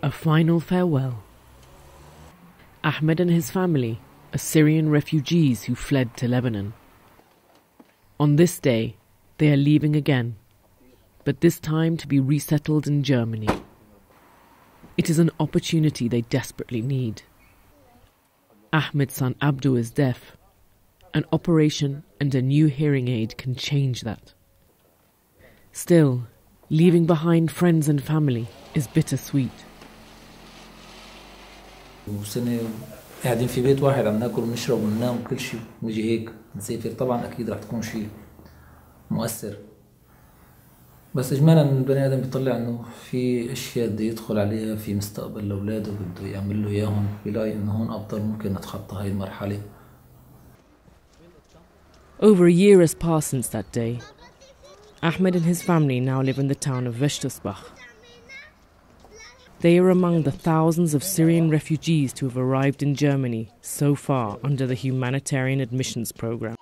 A final farewell. Ahmed and his family are Syrian refugees who fled to Lebanon. On this day, they are leaving again, but this time to be resettled in Germany. It is an opportunity they desperately need. Ahmed's son Abdu is deaf. An operation and a new hearing aid can change that. Still, leaving behind friends and family is bittersweet. وسنة قاعدين في بيت واحد عم ناكل ونشرب وننام وكل شيء نجي هيك نسافر طبعا أكيد رح تكون شيء مؤثر بس إجمالا البني آدم بيطلع إنه في أشياء بده يدخل عليها في مستقبل لأولاده بده يعمل له إياهم بيلاقي إنه هون أفضل ممكن نتخطى هاي المرحلة. Over a year has passed since that day. Ahmed and his family now live in the town of Vechtelsbach. They are among the thousands of Syrian refugees to have arrived in Germany so far under the humanitarian admissions program.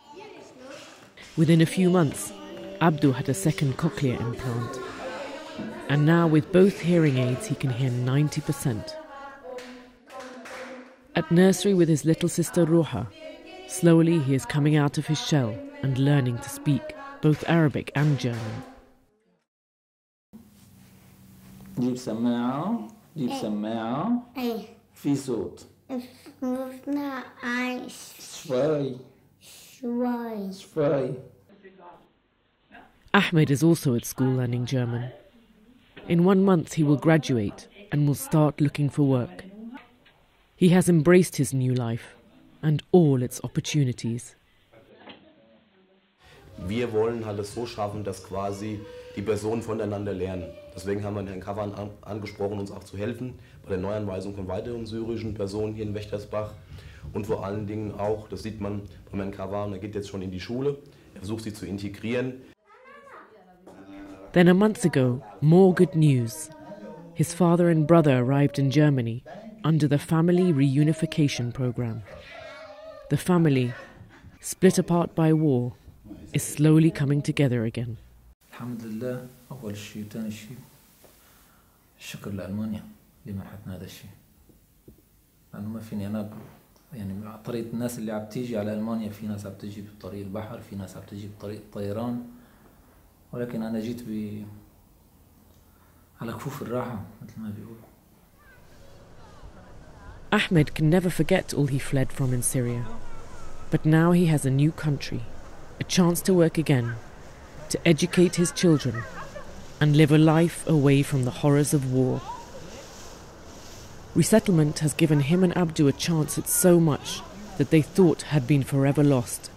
Within a few months, Abdu had a second cochlear implant. And now with both hearing aids, he can hear 90%. At nursery with his little sister Ruha, slowly he is coming out of his shell and learning to speak both Arabic and German. جيب سماعة في صوت شوي. Ahmed is also at school learning German. In 1 month he will graduate and will start looking for work. He has embraced his new life and all its opportunities. Wir wollen halt es so schaffen, dass quasi die Personen voneinander lernen. Deswegen haben wir Herrn Kawhan angesprochen, uns auch zu helfen bei der Neuanweisung von weiteren syrischen Personen hier in Vechtelsbach. Und vor allen Dingen auch, das sieht man bei Herrn Kawhan, er geht jetzt schon in die Schule, er versucht sie zu integrieren. Then a month ago, more good news. His father and brother arrived in Germany under the family reunification program. The family, split apart by war, is slowly coming together again. الحمد لله أول شيء وثاني شيء الشكر لألمانيا اللي منحتنا هذا الشيء لأنه ما فيني أنا يعني طريقة الناس اللي عم تيجي على ألمانيا في ناس عم تيجي بطريق البحر في ناس عم تيجي بطريق الطيران ولكن أنا جيت على كفوف الراحة مثل ما بيقولوا. Ahmed can never forget all he fled from in Syria, but now he has a new country, a chance to work again, to educate his children and live a life away from the horrors of war. Resettlement has given him and Abdu a chance at so much that they thought had been forever lost.